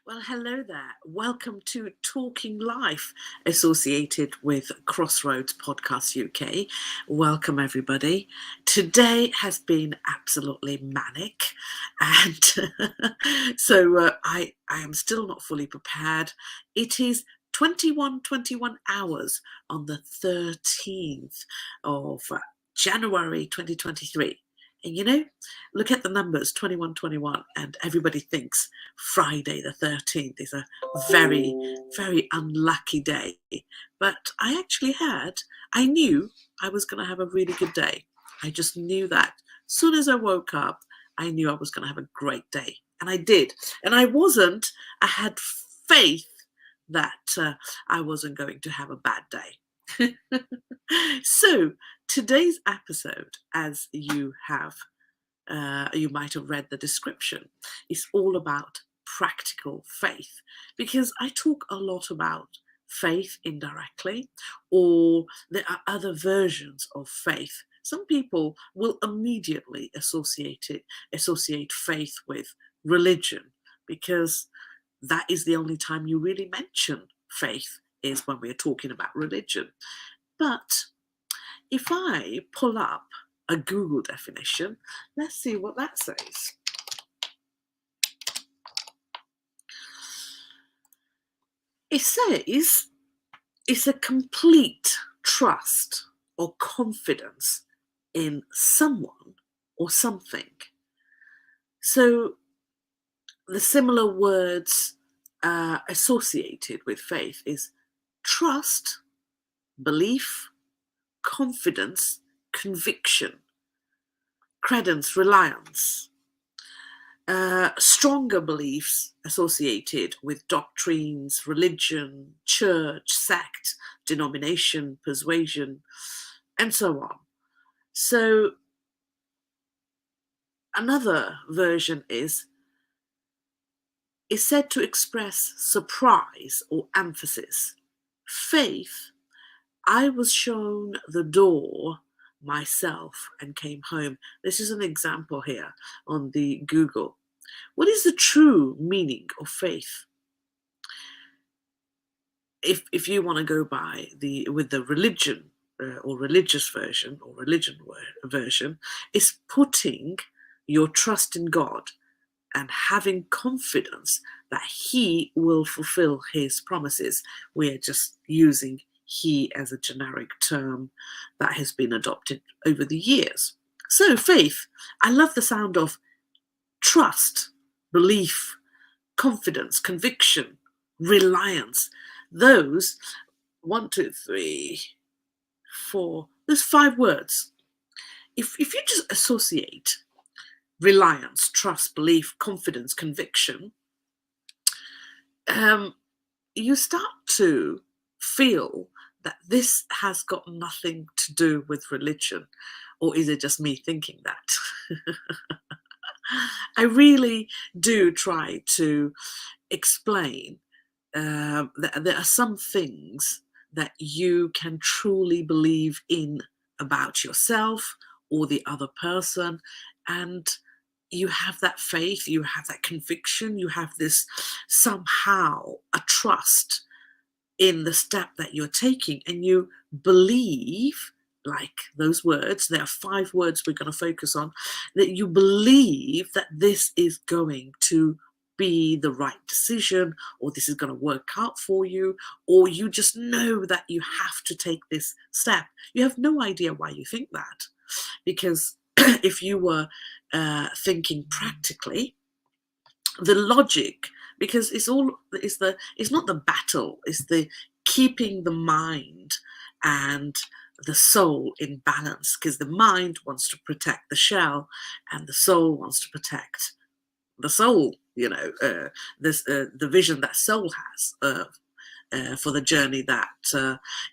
Well, hello there. Welcome to Talking Life, associated with Crossroads Podcast UK. Welcome, everybody. Today has been absolutely manic, and I am still not fully prepared. It is 21 hours on the 13th of January 2023. And look at the numbers 21, and everybody thinks Friday the 13th is a very, very unlucky day. But I knew I was going to have a really good day. I just knew that. As soon as I woke up, I knew I was going to have a great day. And I did. And I had faith that I wasn't going to have a bad day. So today's episode, as you might have read the description, is all about practical faith, because I talk a lot about faith indirectly, or there are other versions of faith. Some people will immediately associate faith with religion, because that is the only time you really mention faith, is when we're talking about religion. But if I pull up a Google definition, let's see what that says. It says it's a complete trust or confidence in someone or something. So the similar words associated with faith is trust, belief, confidence, conviction, credence, reliance. Stronger beliefs associated with doctrines, religion, church, sect, denomination, persuasion, and so on. So another version is said to express surprise or emphasis. Faith, I was shown the door myself and came home. This is an example here on the Google. What is the true meaning of faith? If you want to go by the religion or religious version or religion version, is putting your trust in God and having confidence that He will fulfill His promises. We are just using He as a generic term that has been adopted over the years. So faith, I love the sound of trust, belief, confidence, conviction, reliance. Those 1, 2, 3, 4, there's 5 words. If you just associate reliance, trust, belief, confidence, conviction, you start to feel that this has got nothing to do with religion. Or is it just me thinking that? I really do try to explain that there are some things that you can truly believe in about yourself or the other person, and you have that faith, you have that conviction, you have this somehow a trust in the step that you're taking, and you believe, like those words, there are 5 words we're going to focus on, that you believe that this is going to be the right decision, or this is going to work out for you, or you just know that you have to take this step. You have no idea why you think that, because if you were thinking practically, the logic, because it's not the battle, it's the keeping the mind and the soul in balance, because the mind wants to protect the shell and the soul wants to protect the soul, the vision that soul has for the journey that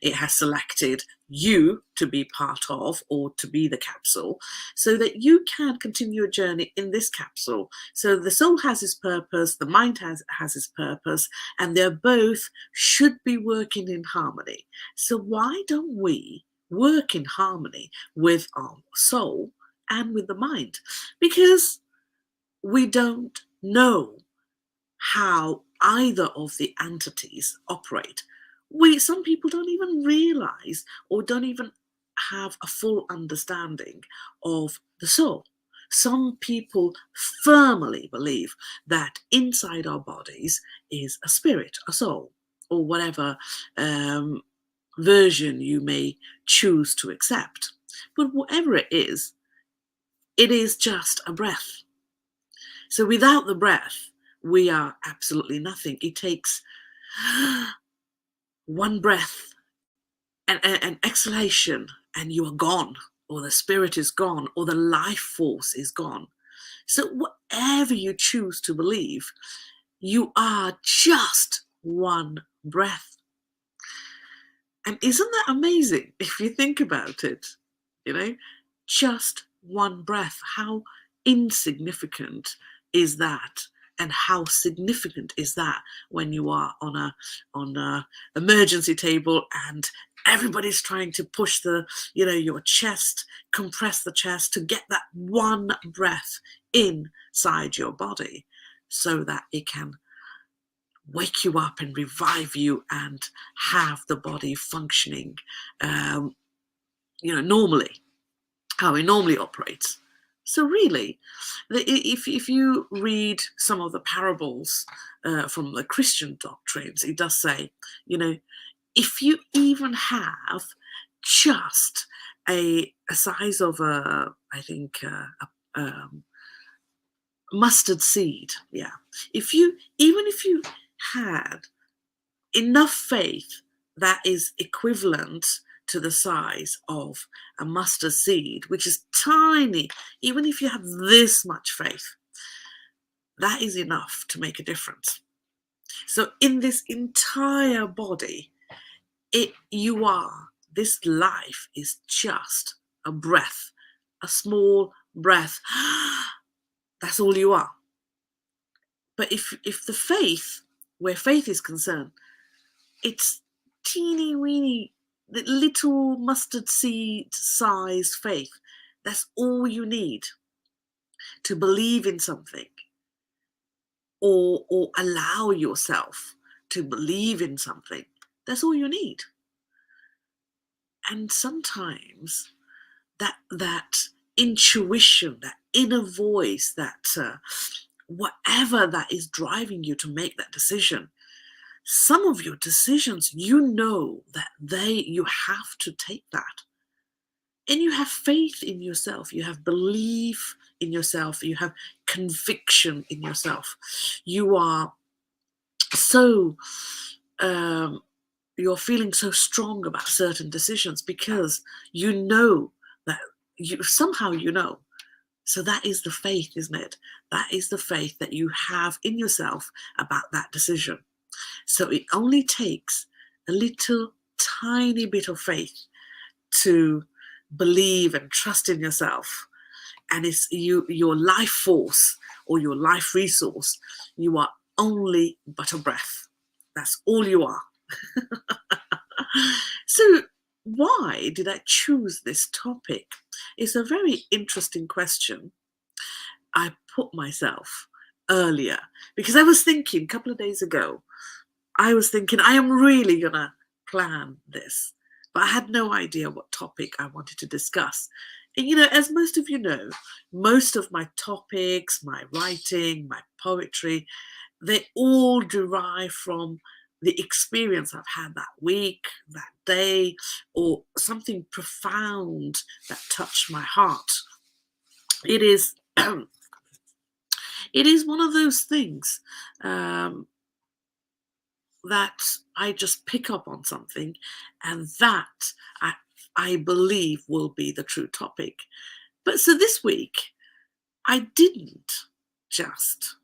it has selected you to be part of, or to be the capsule, so that you can continue your journey in this capsule. So the soul has its purpose, the mind has its purpose, and they're both should be working in harmony. So why don't we work in harmony with our soul and with the mind? Because we don't know how either of the entities operate. Some people don't even realize or don't even have a full understanding of the soul. Some people firmly believe that inside our bodies is a spirit, a soul, or whatever version you may choose to accept. But whatever it is just a breath. So without the breath, we are absolutely nothing. It takes one breath and an exhalation, and you are gone, or the spirit is gone, or the life force is gone. So whatever you choose to believe, you are just one breath. And isn't that amazing if you think about it? You know, just one breath. How insignificant is that? And how significant is that when you are on a emergency table and everybody's trying to push your chest, compress the chest to get that one breath inside your body so that it can wake you up and revive you and have the body functioning normally, how it normally operates. So really, if you read some of the parables from the Christian doctrines, it does say, if you even have just a size of a mustard seed, if you had enough faith that is equivalent to the size of a mustard seed, which is tiny, even if you have this much faith, that is enough to make a difference. So in this entire body, this life is just a breath, a small breath. That's all you are. But if the faith, where faith is concerned, it's teeny weeny, little mustard seed size faith. That's all you need to believe in something, or allow yourself to believe in something. That's all you need. And sometimes that intuition, that inner voice, that whatever that is driving you to make that decision, some of your decisions, that you have to take that. And you have faith in yourself, you have belief in yourself, you have conviction in yourself. You are so, you're feeling so strong about certain decisions because you know that somehow you know. So that is the faith, isn't it? That is the faith that you have in yourself about that decision. So it only takes a little tiny bit of faith to believe and trust in yourself. And it's your life force or your life resource. You are only but a breath. That's all you are. So why did I choose this topic? It's a very interesting question I put myself earlier, because I was thinking a couple of days ago, I am really going to plan this, but I had no idea what topic I wanted to discuss. And, as most of you know, most of my topics, my writing, my poetry, they all derive from the experience I've had that week, that day, or something profound that touched my heart. It is, it is one of those things that I just pick up on something, and that I believe will be the true topic. But so this week, I didn't just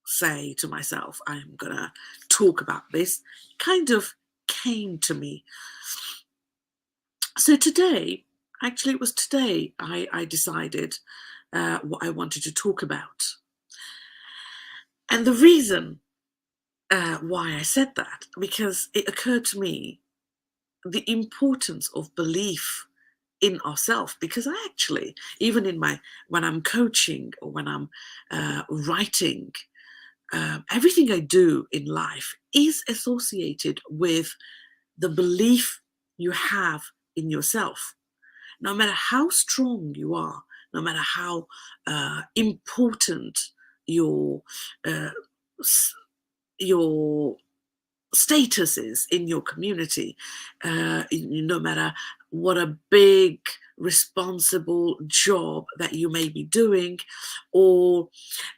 say to myself, I'm going to talk about this. It kind of came to me. So today, actually it was today, I decided what I wanted to talk about. And the reason why I said that, because it occurred to me the importance of belief in ourselves. Because I actually, even in when I'm coaching or when I'm writing, everything I do in life is associated with the belief you have in yourself. No matter how strong you are, no matter how important your uh, your status is in your community, no matter what a big responsible job that you may be doing, or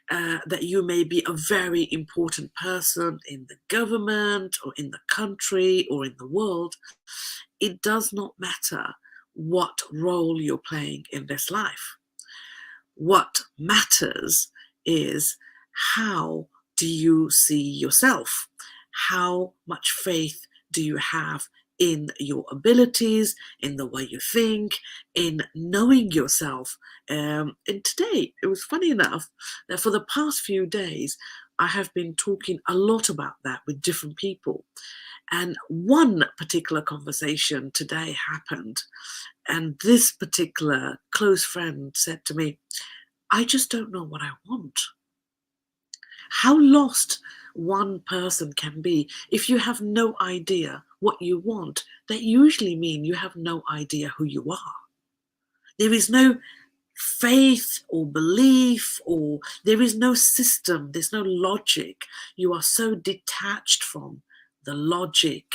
that you may be a very important person in the government or in the country or in the world, it does not matter what role you're playing in this life. What matters is, how do you see yourself? How much faith do you have in your abilities, in the way you think, in knowing yourself? And today, it was funny enough that for the past few days, I have been talking a lot about that with different people. And one particular conversation today happened, and this particular close friend said to me, I just don't know what I want. How lost one person can be if you have no idea what you want. That usually means you have no idea who you are. There is no faith or belief, or there is no system, there's no logic. You are so detached from the logic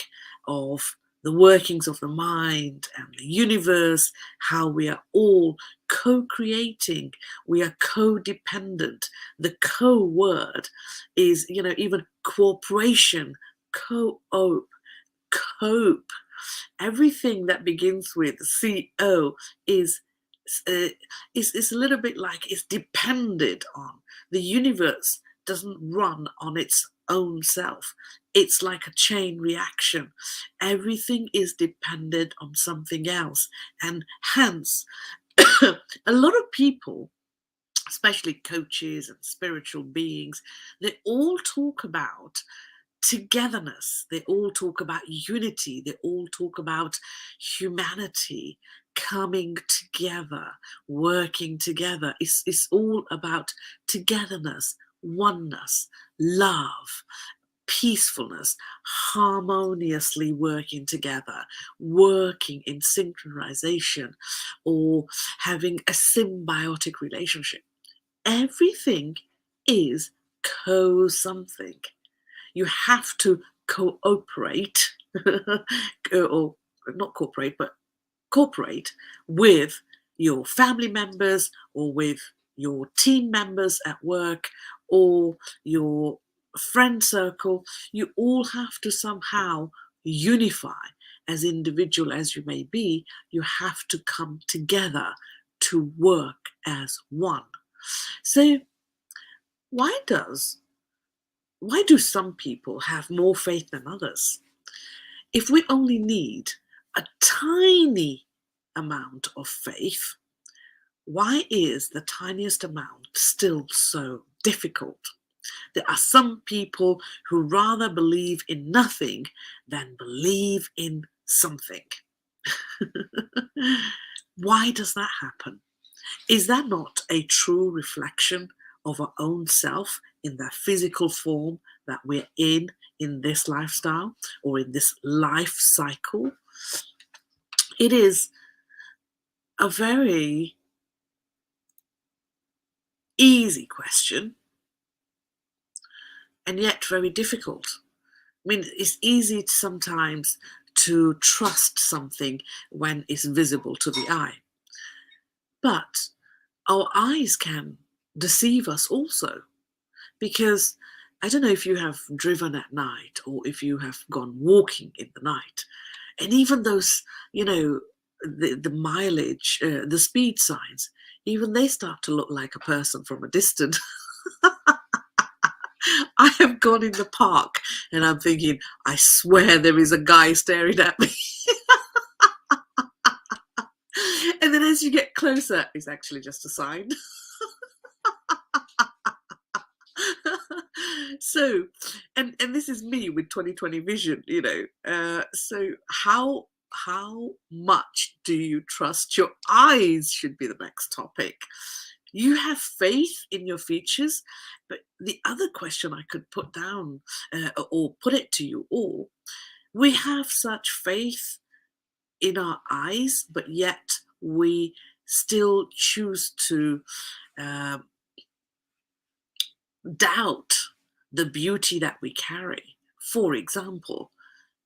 of the workings of the mind and the universe, how we are all co-creating, we are codependent. The co-word is, even cooperation, co-op, cope. Everything that begins with co uh, is a little bit like it's depended on. The universe doesn't run on its own self. It's like a chain reaction. Everything is dependent on something else. And hence, a lot of people, especially coaches and spiritual beings, they all talk about togetherness. They all talk about unity. They all talk about humanity coming together, working together. It's all about togetherness, oneness, love, peacefulness, harmoniously working together, working in synchronization, or having a symbiotic relationship. Everything is co something. You have to cooperate, or not cooperate, but cooperate with your family members, or with your team members at work, or your friend circle. You all have to somehow unify. As individual as you may be, you have to come together to work as one. So why do some people have more faith than others? If we only need a tiny amount of faith, why is the tiniest amount still so difficult? There are some people who rather believe in nothing than believe in something. Why does that happen? Is that not a true reflection of our own self in the physical form that we're in this lifestyle or in this life cycle? It is a very easy question, and yet very difficult. I mean, it's easy sometimes to trust something when it's visible to the eye, but our eyes can deceive us also. Because I don't know if you have driven at night or if you have gone walking in the night, and even those, the mileage, the speed signs, even they start to look like a person from a distance. I have gone in the park and I'm thinking, I swear there is a guy staring at me. And then as you get closer, it's actually just a sign. So, and this is me with 2020 vision, so how much do you trust your eyes should be the next topic. You have faith in your features, but the other question I could put down or put it to you all, we have such faith in our eyes, but yet we still choose to uh, doubt the beauty that we carry. For example,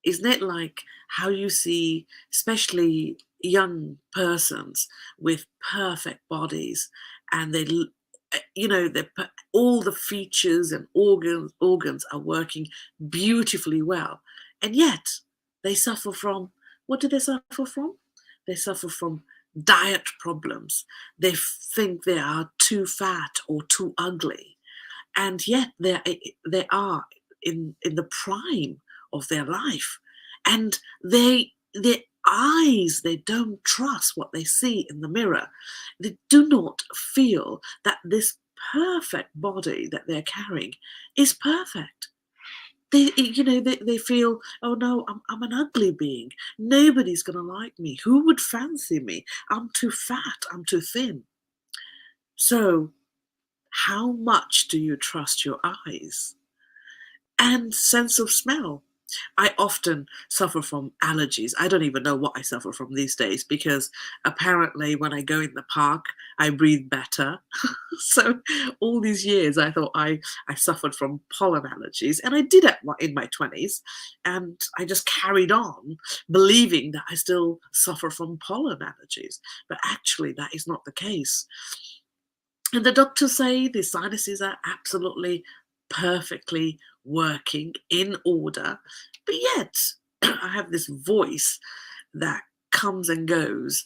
isn't it like how you see, especially young persons with perfect bodies, and all the features and organs are working beautifully well, and yet they suffer from, what do they suffer from? They suffer from diet problems. They think they are too fat or too ugly, and yet they are in the prime of their life, and their eyes, they don't trust what they see in the mirror. They do not feel that this perfect body that they're carrying is perfect. They feel, oh no, I'm an ugly being, nobody's gonna like me, who would fancy me, I'm too fat, I'm too thin. So how much do you trust your eyes? And sense of smell. I often suffer from allergies. I don't even know what I suffer from these days, because apparently when I go in the park, I breathe better. So all these years I thought I suffered from pollen allergies, and I did it in my 20s, and I just carried on believing that I still suffer from pollen allergies. But actually that is not the case. And the doctors say the sinuses are absolutely perfectly working in order, but yet I have this voice that comes and goes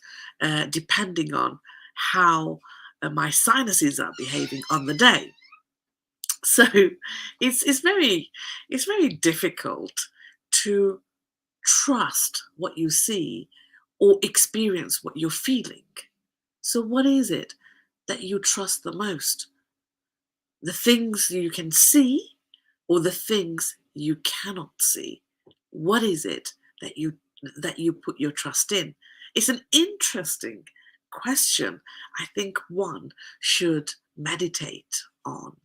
depending on how my sinuses are behaving on the day. So it's very difficult to trust what you see or experience what you're feeling. So what is it that you trust the most? The things you can see or the things you cannot see? What is it that you put your trust in? It's an interesting question. I think one should meditate on.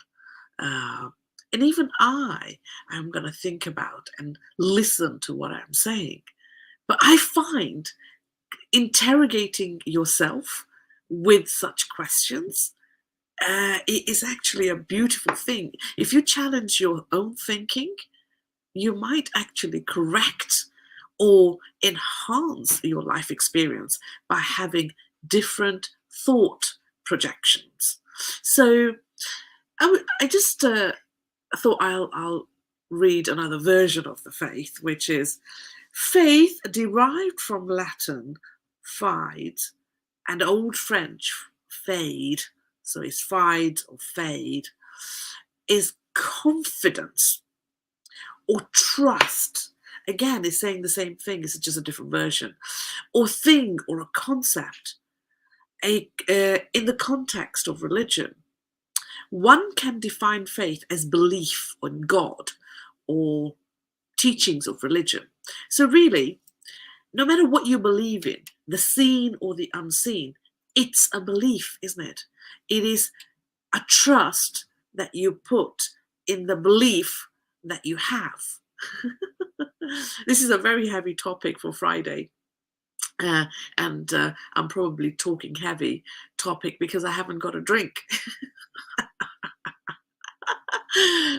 Uh, and even I am going to think about and listen to what I'm saying. But I find interrogating yourself with such questions it is actually a beautiful thing. If you challenge your own thinking, you might actually correct or enhance your life experience by having different thought projections. So I just thought I'll read another version of the faith, which is faith derived from Latin fide and Old French fade, so it's fide or fade, is confidence or trust. Again, it's saying the same thing, it's just a different version. Or thing or a concept. In the context of religion, one can define faith as belief in God or teachings of religion. So really, no matter what you believe in, the seen or the unseen, it's a belief, isn't it? It is a trust that you put in the belief that you have. This is a very heavy topic for Friday. And I'm probably talking heavy topic because I haven't got a drink.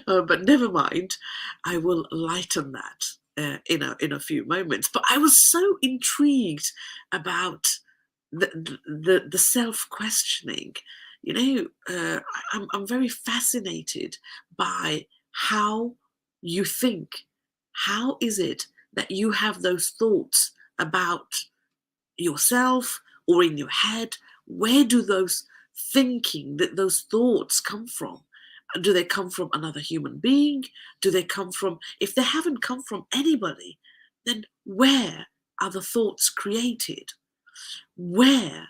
But never mind, I will lighten that in a few moments. But I was so intrigued about the self questioning. I'm very fascinated by how you think. How is it that you have those thoughts about yourself or in your head? Where do those those thoughts come from? Do they come from another human being? Do they come from, if they haven't come from anybody, then where are the thoughts created? Where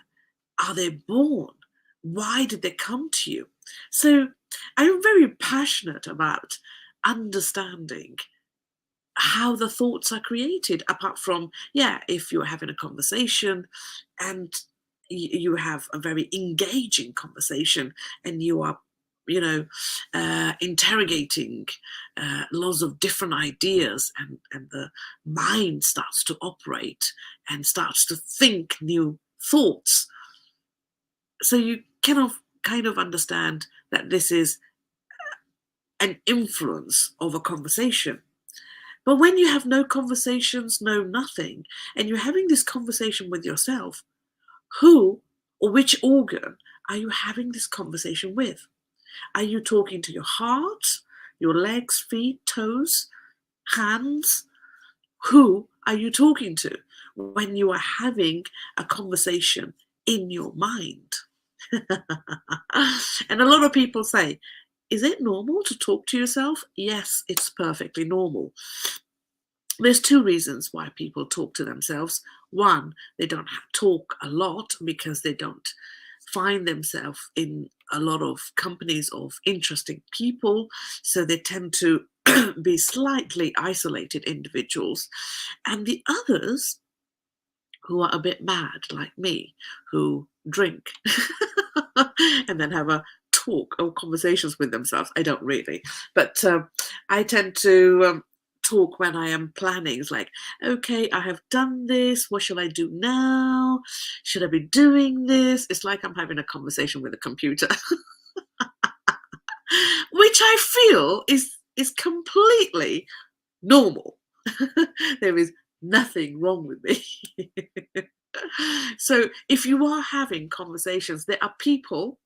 are they born? Why did they come to you? So I'm very passionate about understanding how the thoughts are created, apart from, yeah, if you're having a conversation and you have a very engaging conversation and you are, interrogating lots of different ideas, and the mind starts to operate and starts to think new thoughts. So you kind of understand that this is an influence of a conversation. But when you have no conversations, no nothing, and you're having this conversation with yourself, who or which organ are you having this conversation with? Are you talking to your heart, your legs, feet, toes, hands? Who are you talking to when you are having a conversation in your mind? And a lot of people say, is it normal to talk to yourself? Yes, it's perfectly normal. There's two reasons why people talk to themselves. One, they don't talk a lot because they don't find themselves in a lot of companies of interesting people, so they tend to be slightly isolated individuals. And the others, who are a bit mad like me, who drink and then have a talk or conversations with themselves. I don't really, but I tend to talk when I am planning. It's like, okay, I have done this. What shall I do now? Should I be doing this? It's like I'm having a conversation with a computer, which I feel is completely normal. There is nothing wrong with me. So if you are having conversations, there are people,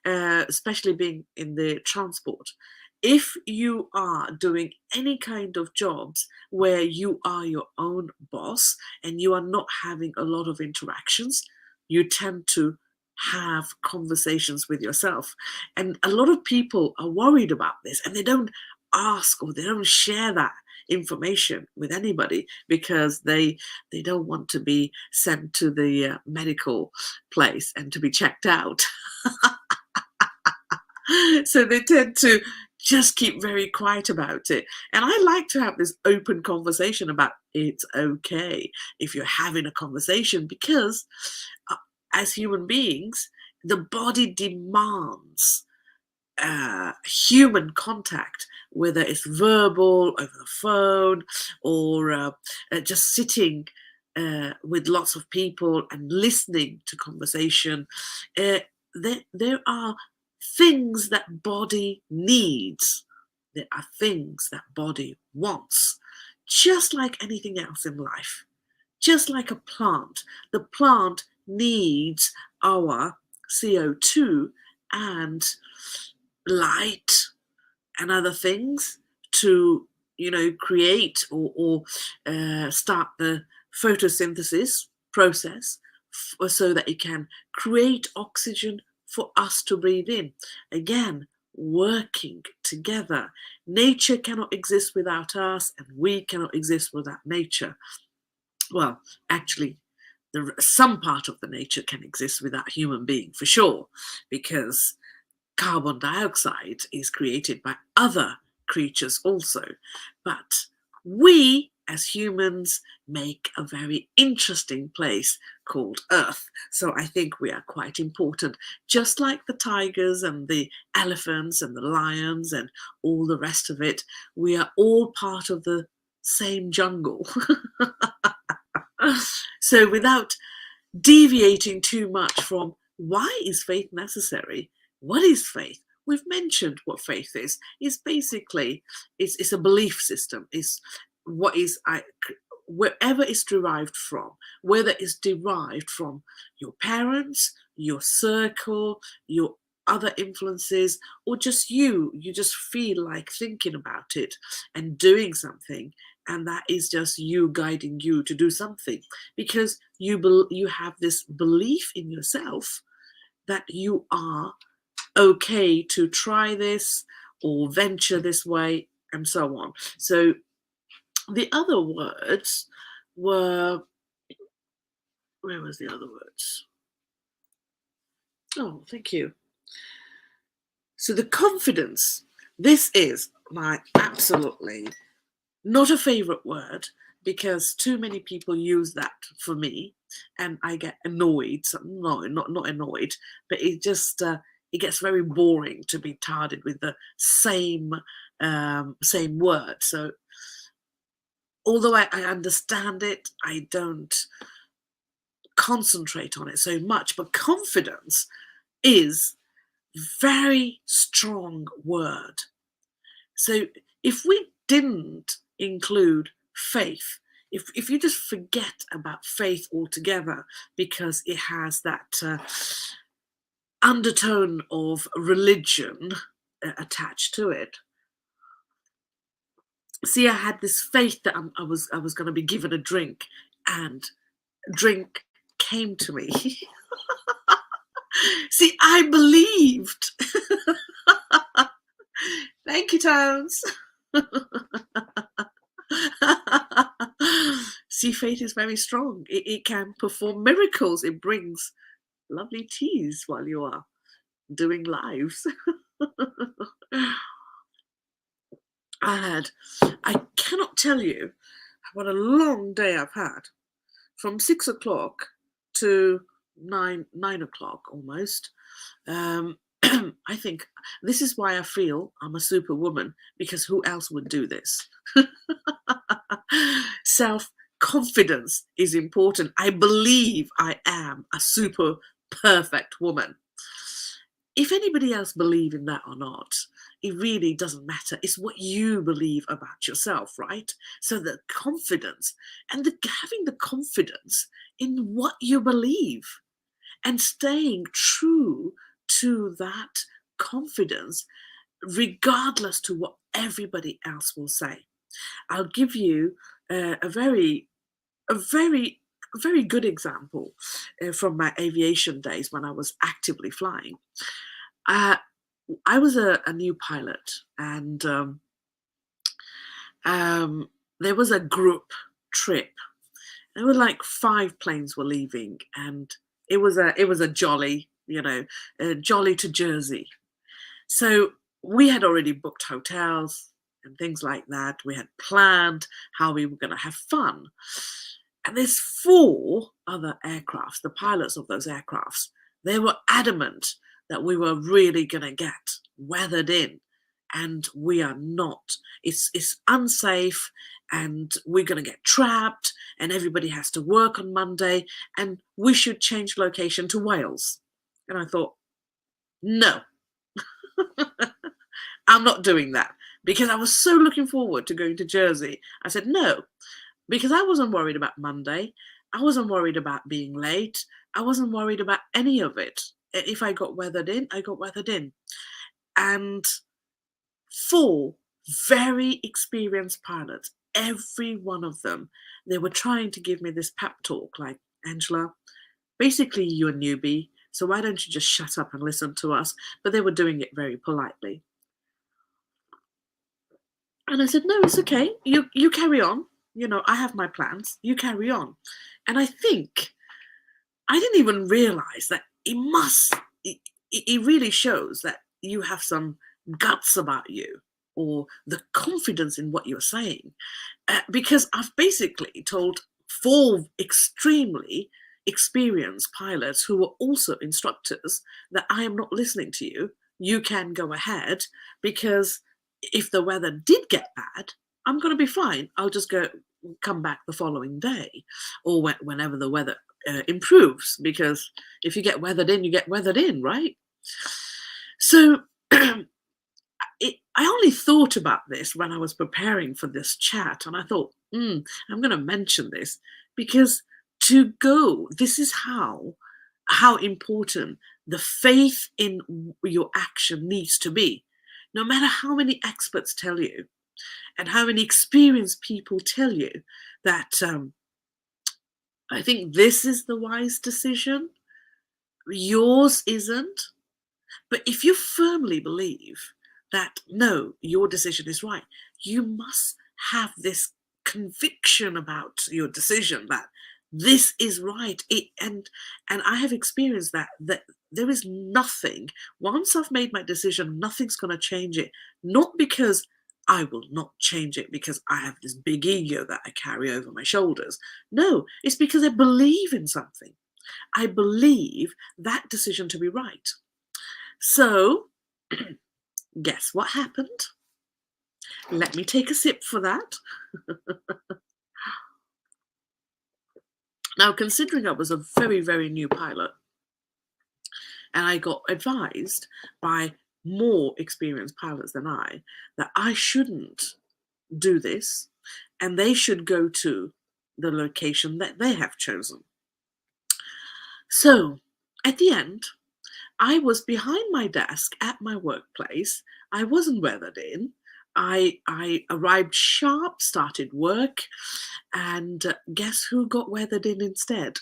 especially being in the transport, if you are doing any kind of jobs where you are your own boss and you are not having a lot of interactions, you tend to have conversations with yourself. And a lot of people are worried about this and they don't ask or they don't share that information with anybody because they don't want to be sent to the medical place and to be checked out. So they tend to just keep very quiet about it. And I like to have this open conversation about it's okay if you're having a conversation, because uh, as human beings, the body demands human contact, whether it's verbal, over the phone, or just sitting with lots of people and listening to conversation. There are things that body needs. There are things that body wants, just like anything else in life. Just like a plant, the plant needs our CO2 and light and other things to create or start the photosynthesis process, so that it can create oxygen for us to breathe in. Again, working together. Nature cannot exist without us and we cannot exist without nature. Well, actually, some part of the nature can exist without human being for sure, because carbon dioxide is created by other creatures also. But we, as humans, make a very interesting place called Earth. So I think we are quite important, just like the tigers and the elephants and the lions and all the rest of it. We are all part of the same jungle. So without deviating too much from why is faith necessary? What is faith? We've mentioned what faith is. It's basically it's a belief system. It's what is wherever it's derived from, whether it's derived from your parents, your circle, your other influences, or just you just feel like thinking about it and doing something, and that is just you guiding you to do something, because you have this belief in yourself that you are okay to try this or venture this way and so on. So the other words were, where was the other words? Oh, thank you. So the confidence, this is my absolutely Not a favorite word, because too many people use that for me, and I get annoyed. No, not annoyed, but it gets very boring to be targeted with the same word. So although I understand it, I don't concentrate on it so much. But confidence is very strong word. So if we didn't include faith, if you just forget about faith altogether because it has that undertone of religion attached to it. See, I had this faith that I was going to be given a drink, and drink came to me. See, I believed. Thank you, Towns. See, faith is very strong. It can perform miracles. It brings lovely teas while you are doing lives. I cannot tell you what a long day I've had. From 6 o'clock to 9 o'clock almost. I think this is why I feel I'm a superwoman, because who else would do this? Self-confidence is important. I believe I am a super perfect woman. If anybody else believe in that or not, it really doesn't matter. It's what you believe about yourself, right? So the confidence and having the confidence in what you believe and staying true to that confidence, regardless to what everybody else will say. I'll give you a very good example from my aviation days when I was actively flying. I was a new pilot, and there was a group trip. There were like 5 planes were leaving, and it was a jolly, jolly to Jersey. So we had already booked hotels and things like that. We had planned how we were going to have fun. And there's 4 other aircrafts, the pilots of those aircrafts. They were adamant that we were really going to get weathered in, and we are not. It's unsafe, and we're going to get trapped, and everybody has to work on Monday, and we should change location to Wales. And I thought, no, I'm not doing that, because I was so looking forward to going to Jersey. I said no, because I wasn't worried about Monday. I wasn't worried about being late. I wasn't worried about any of it. If I got weathered in, I got weathered in. And 4 very experienced pilots, every one of them, they were trying to give me this pep talk like, Angela, basically you're a newbie, so why don't you just shut up and listen to us? But they were doing it very politely. And I said, no, it's okay. You carry on. I have my plans. You carry on. And I think I didn't even realize that it really shows that you have some guts about you, or the confidence in what you're saying. Because I've basically told 4 extremely experienced pilots who were also instructors that I am not listening to you. You can go ahead, because if the weather did get bad, I'm going to be fine. I'll just come back the following day, or whenever the weather improves, because if you get weathered in, you get weathered in, right? So I only thought about this when I was preparing for this chat, and I thought, I'm going to mention this, because this is how important the faith in your action needs to be. No matter how many experts tell you, and how many experienced people tell you that I think this is the wise decision, yours isn't. But if you firmly believe that, no, your decision is right, you must have this conviction about your decision that this is right. And I have experienced that there is nothing, once I've made my decision, nothing's going to change it. Not because I will not change it because I have this big ego that I carry over my shoulders. No, it's because I believe in something. I believe that decision to be right. So, guess what happened? Let me take a sip for that. Now, considering I was a very, very new pilot, and I got advised by more experienced pilots than I that I shouldn't do this and they should go to the location that they have chosen. So at the end, I was behind my desk at my workplace. I wasn't weathered in. I arrived sharp, started work, and guess who got weathered in instead?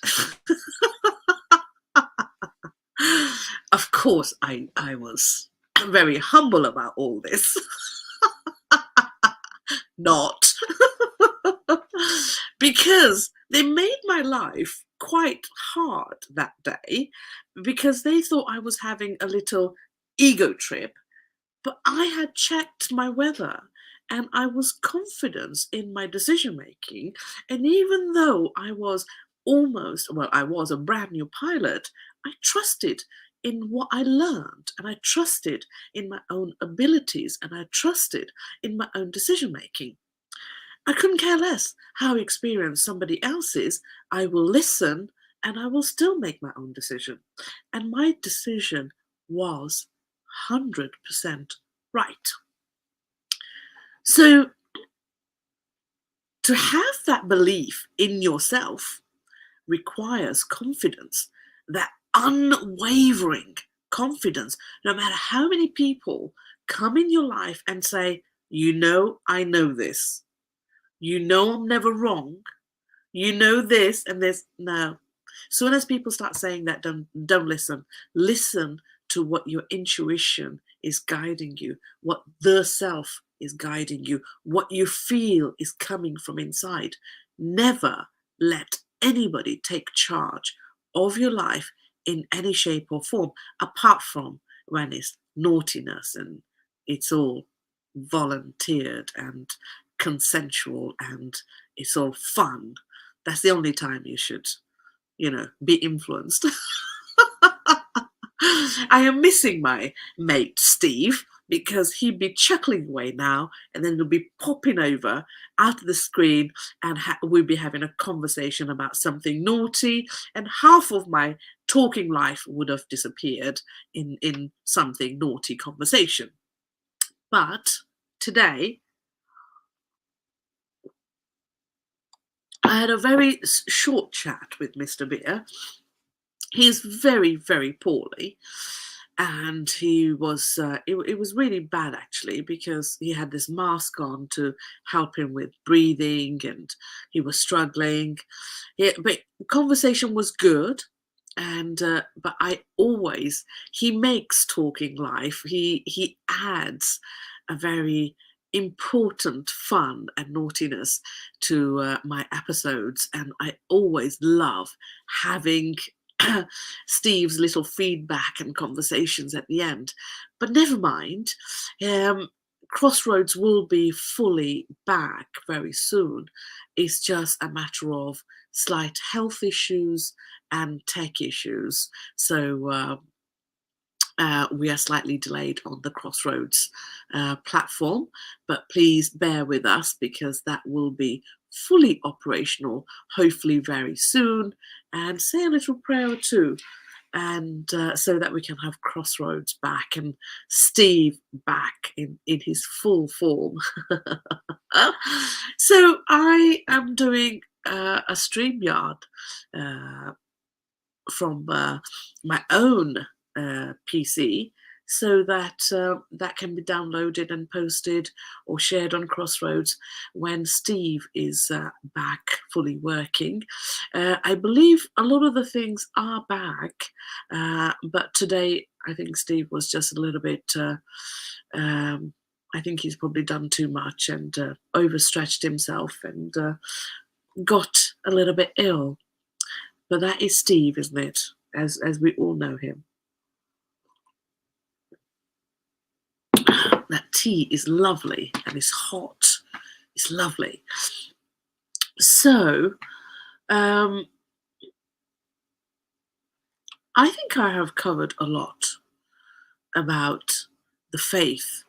Of course, I was very humble about all this. Not. Because they made my life quite hard that day because they thought I was having a little ego trip, but I had checked my weather and I was confident in my decision making. And even though I was I was a brand new pilot, I trusted in what I learned and I trusted in my own abilities and I trusted in my own decision making. I couldn't care less how experienced somebody else is. I will listen and I will still make my own decision. And my decision was 100% right. So, to have that belief in yourself requires confidence, that unwavering confidence, no matter how many people come in your life and say, you know, I know this. You know, I'm never wrong. You know this and this. No. Soon as people start saying that, don't listen. Listen to what your intuition is guiding you, what the self is guiding you, what you feel is coming from inside. Never let anybody take charge of your life in any shape or form, apart from when it's naughtiness and it's all volunteered and consensual and it's all fun. That's the only time you should, be influenced. I am missing my mate Steve because he'd be chuckling away now and then he'll be popping over out of the screen and we'd be having a conversation about something naughty and half of my talking life would have disappeared in something naughty conversation. But today, I had a very short chat with Mr. Beer. He's very, very poorly. And he was, it was really bad actually, because he had this mask on to help him with breathing and he was struggling. But conversation was good. And, but he makes talking life, he adds a very important fun and naughtiness to my episodes. And I always love having Steve's little feedback and conversations at the end. But never mind. Crossroads will be fully back very soon. It's just a matter of slight health issues and tech issues. So we are slightly delayed on the Crossroads platform, but please bear with us because that will be fully operational, hopefully very soon. And say a little prayer or two, and so that we can have Crossroads back and Steve back in his full form. So I am doing a StreamYard from my own PC, so that that can be downloaded and posted or shared on Crossroads when Steve is back fully working. I believe a lot of the things are back, but today I think Steve was just a little bit I think he's probably done too much and overstretched himself and got a little bit ill. But that is Steve, isn't it? As we all know him. that tea is lovely and is hot. It's lovely. So, I think I have covered a lot about the faith.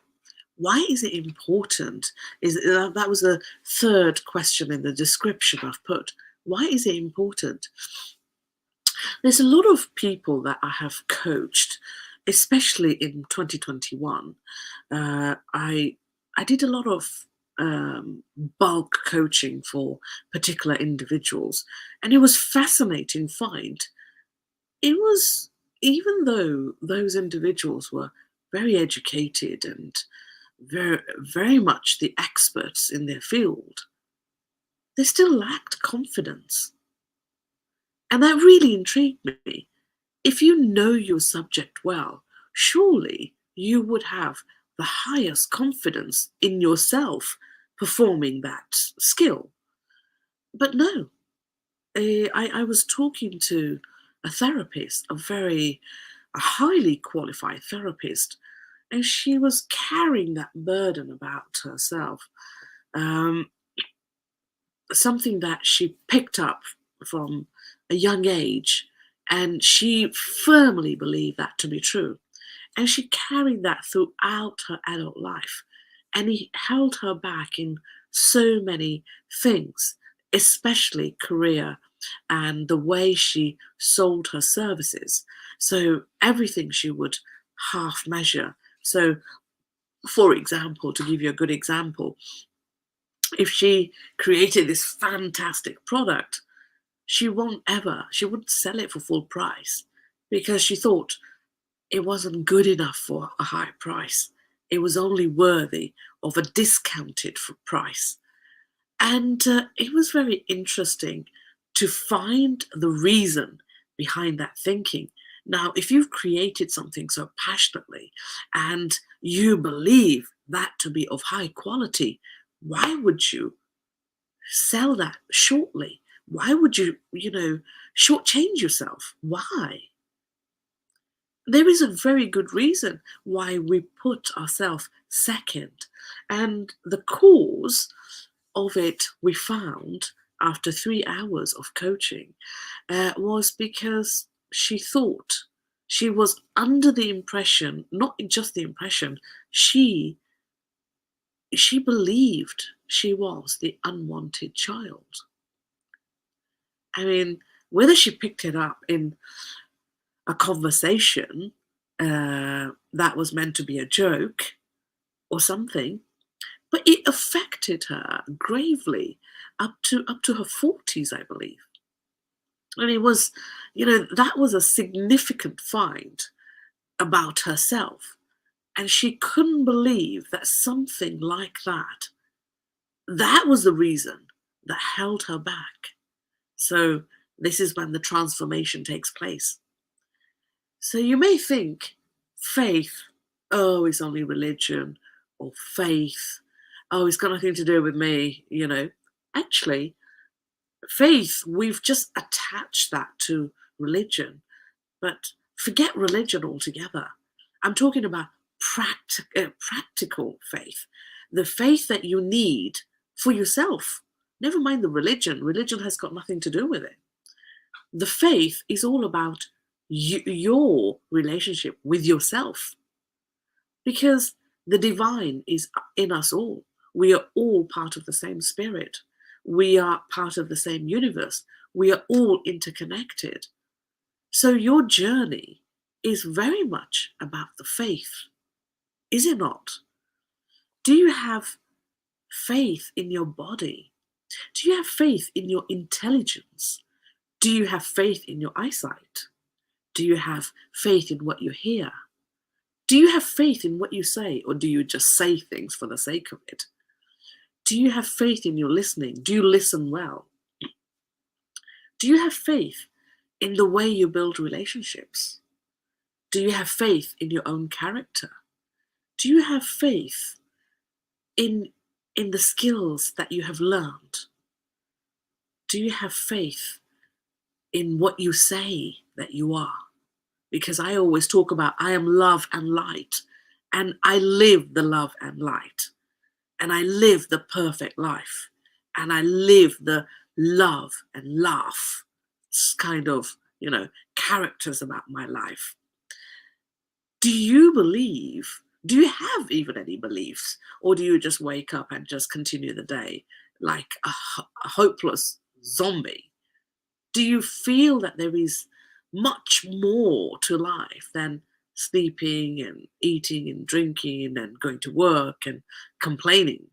Why is it important? That was the third question in the description I've put. Why is it important? There's a lot of people that I have coached, especially in 2021. I did a lot of bulk coaching for particular individuals, and it was fascinating find. It was, even though those individuals were very educated and very much the experts in their field, they still lacked confidence. And that really intrigued me. If you know your subject well, surely you would have the highest confidence in yourself performing that skill. But no, I was talking to a therapist, a highly qualified therapist, and she was carrying that burden about herself. Um, Something that she picked up from a young age, and she firmly believed that to be true. And she carried that throughout her adult life, and it held her back in so many things, especially career and the way she sold her services. So everything she would half measure. So, for example, to give you a good example, if she created this fantastic product, she wouldn't sell it for full price because she thought it wasn't good enough for a high price. It was only worthy of a discounted price. And it was very interesting to find the reason behind that thinking. Now, if you've created something so passionately and you believe that to be of high quality, why would you sell that shortly? Why would you, shortchange yourself? Why? There is a very good reason why we put ourselves second. And the cause of it, we found after 3 hours of coaching, was because she thought, she was under the impression, not just the impression, she believed she was the unwanted child. I mean, whether she picked it up in a conversation that was meant to be a joke or something, but it affected her gravely up to her 40s, I believe. And it was, that was a significant find about herself. And she couldn't believe that something like that was the reason that held her back. So this is when the transformation takes place. So you may think faith, oh, it's only religion, or faith, oh, it's got nothing to do with me, Actually, faith, we've just attached that to religion, but forget religion altogether. I'm talking about practical faith, the faith that you need for yourself. Never mind the religion. Religion has got nothing to do with it. The faith is all about your relationship with yourself, because the divine is in us all. We are all part of the same spirit. We are part of the same universe. We are all interconnected. So your journey is very much about the faith, is it not? Do you have faith in your body? Do you have faith in your intelligence? Do you have faith in your eyesight? Do you have faith in what you hear? Do you have faith in what you say, or do you just say things for the sake of it? Do you have faith in your listening? Do you listen well? Do you have faith in the way you build relationships? Do you have faith in your own character? Do you have faith in the skills that you have learned? Do you have faith in what you say that you are? Because I always talk about I am love and light. and I live the love and light, and I live the perfect life, and I live the love and laugh kind of, characters about my life. Do you believe? Do you have even any beliefs? Or do you just wake up and just continue the day like a hopeless zombie? Do you feel that there is much more to life than sleeping and eating and drinking and going to work and complaining?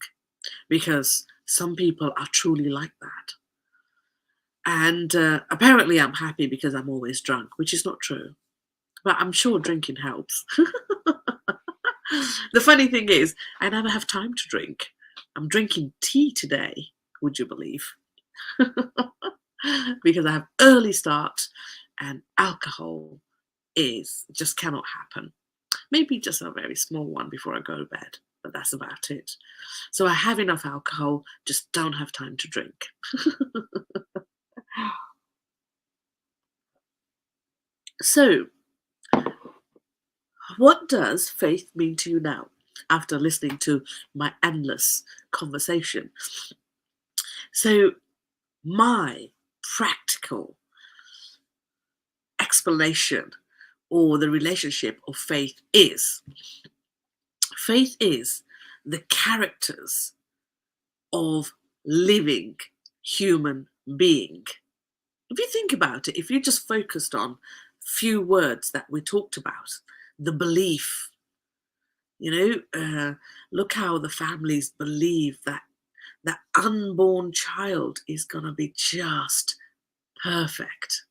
Because some people are truly like that. And apparently, I'm happy because I'm always drunk, which is not true. But I'm sure drinking helps. The funny thing is, I never have time to drink. I'm drinking tea today, would you believe? Because I have early start and alcohol is just cannot happen. Maybe just a very small one before I go to bed, but that's about it. So I have enough alcohol, just don't have time to drink. So, what does faith mean to you now after listening to my endless conversation? So, my practical explanation or the relationship of faith is the characters of living human being. If you think about it, if you just focused on few words that we talked about, the belief, look how the families believe that that unborn child is going to be just perfect.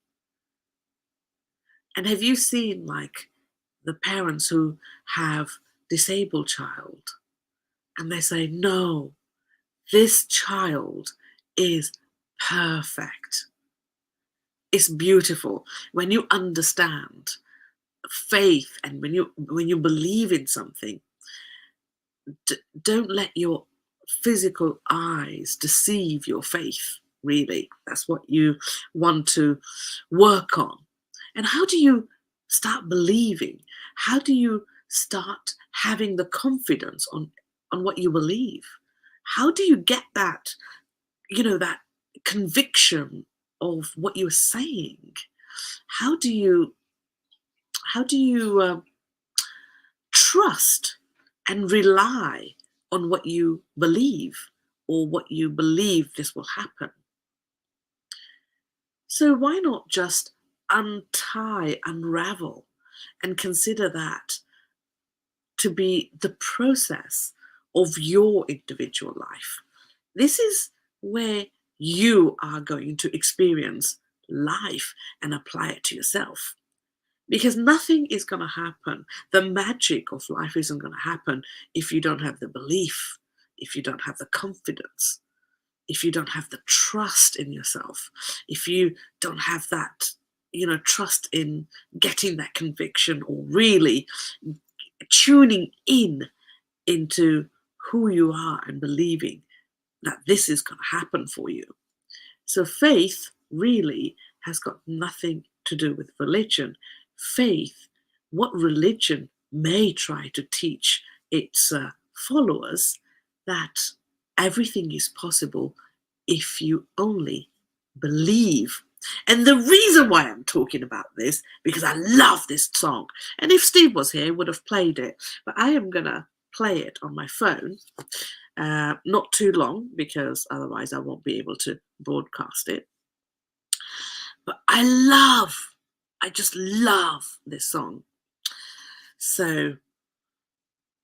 And have you seen like the parents who have disabled child and they say, no, this child is perfect. It's beautiful. When you understand faith and when you believe in something, don't let your physical eyes deceive your faith, really. That's what you want to work on. And how do you start believing? How do you start having the confidence on what you believe? How do you get that, that conviction of what you're saying? How do you trust and rely on what you believe or what you believe this will happen? So why not just unravel and consider that to be the process of your individual life? This is where you are going to experience life and apply it to yourself. Because nothing is going to happen. The magic of life isn't going to happen if you don't have the belief, if you don't have the confidence, if you don't have the trust in yourself, if you don't have that, trust in getting that conviction or really tuning into who you are and believing that this is going to happen for you. So faith really has got nothing to do with religion. Faith, what religion may try to teach its followers, that everything is possible if you only believe. And the reason why I'm talking about this, because I love this song. And if Steve was here, he would have played it. But I am going to play it on my phone. Not too long, because otherwise I won't be able to broadcast it. But I just love this song. So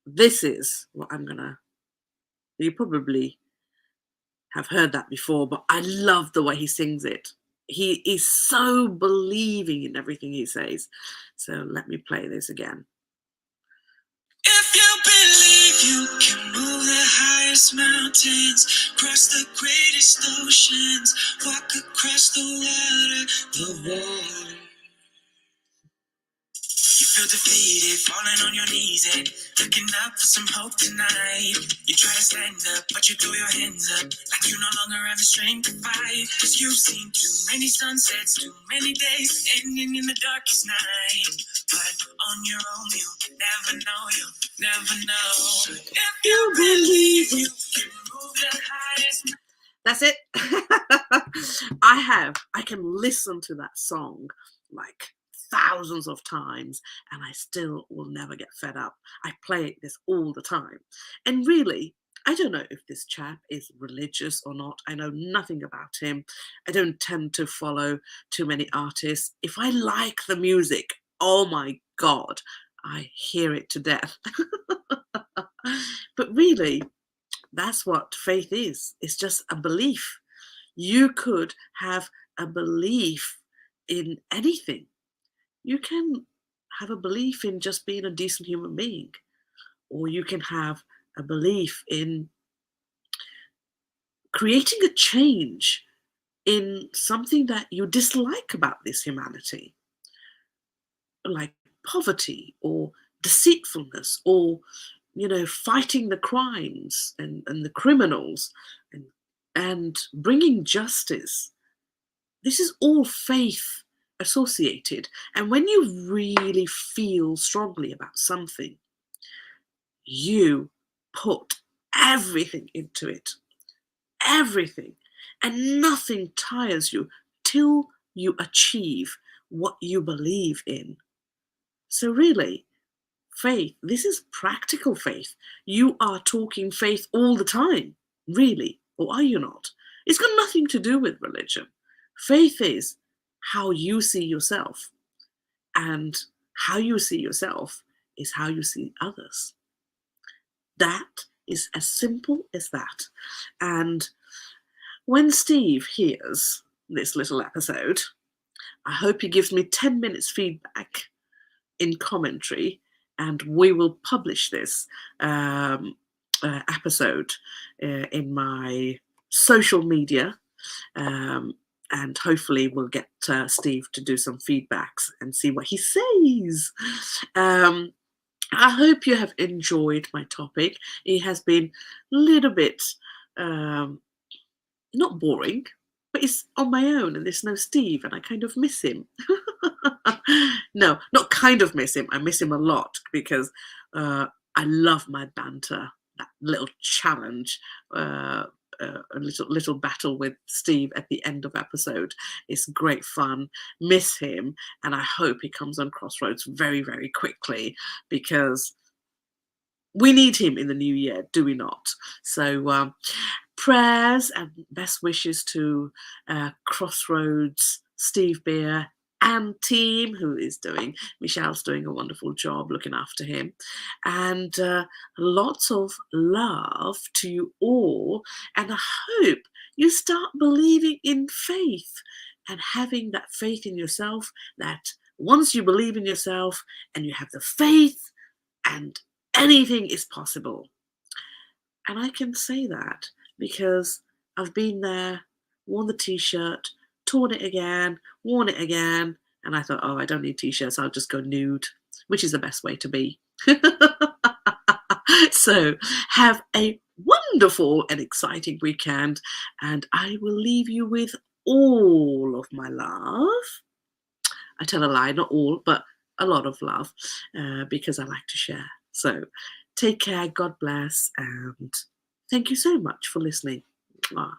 this is what you probably have heard that before, but I love the way he sings it. He is so believing in everything he says. So let me play this again. If you believe you can move the highest mountains, cross the greatest oceans, walk across the water. You feel defeated, falling on your knees and looking up for some hope tonight. You try to stand up, but you throw your hands up like you no longer have the strength to fight. Cause you've seen too many sunsets, too many days ending in the darkest night. But on your own, you'll never know, you'll never know. If you believe you can move the highest. That's it. I can listen to that song like thousands of times and I still will never get fed up. I play this all the time. And really, I don't know if this chap is religious or not. I know nothing about him. I don't tend to follow too many artists. If I like the music, oh my God, I hear it to death. But really, that's what faith is. It's just a belief. You could have a belief in anything. You can have a belief in just being a decent human being, or you can have a belief in creating a change in something that you dislike about this humanity, like poverty or deceitfulness or fighting the crimes and the criminals and bringing justice. This is all faith associated. And when you really feel strongly about something, you put everything into it. Everything. And nothing tires you till you achieve what you believe in. So really, faith, this is practical faith. You are talking faith all the time, really, or are you not? It's got nothing to do with religion. Faith is how you see yourself, and how you see yourself is how you see others. That is as simple as that. And when Steve hears this little episode, I hope he gives me 10 minutes feedback in commentary, and we will publish this episode in my social media, and hopefully we'll get Steve to do some feedbacks and see what he says. I hope you have enjoyed my topic. It has been a little bit not boring, but it's on my own and there's no Steve and I kind of miss him. No, not kind of miss him. I miss him a lot because I love my banter, that little challenge, a little battle with Steve at the end of episode. It's great fun. Miss him, and I hope he comes on Crossroads very, very quickly because we need him in the new year, do we not? So prayers and best wishes to Crossroads, Steve Beer and team, Michelle's doing a wonderful job looking after him. And lots of love to you all. And I hope you start believing in faith and having that faith in yourself, that once you believe in yourself and you have the faith, and anything is possible. And I can say that because I've been there, worn the t-shirt, torn it again, worn it again, and I thought, oh, I don't need t-shirts, I'll just go nude, which is the best way to be. So have a wonderful and exciting weekend, and I will leave you with all of my love. I tell a lie, not all, but a lot of love, because I like to share. So take care, God bless, and thank you so much for listening. Mwah.